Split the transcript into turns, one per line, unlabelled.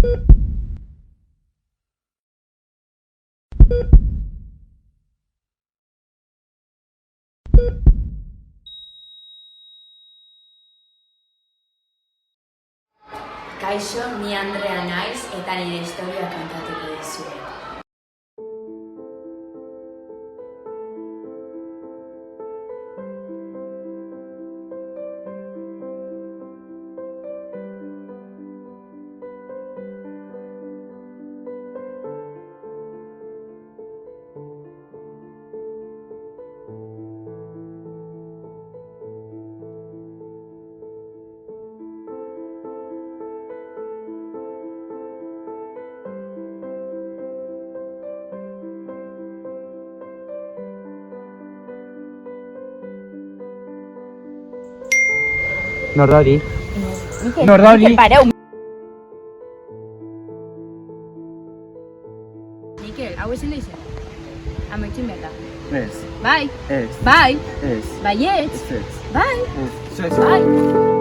Kaixo, ni Andrea naiz eta nire historia kantatuko dizuet.
Nordori.
Mikel, pareu. Mikel, hau ezin da izan. Ametxin behar da.
Ez.
Bai.
Ez.
Bai.
Ez.
Baietz.
Ez.
Bai.
Ez.
Bai.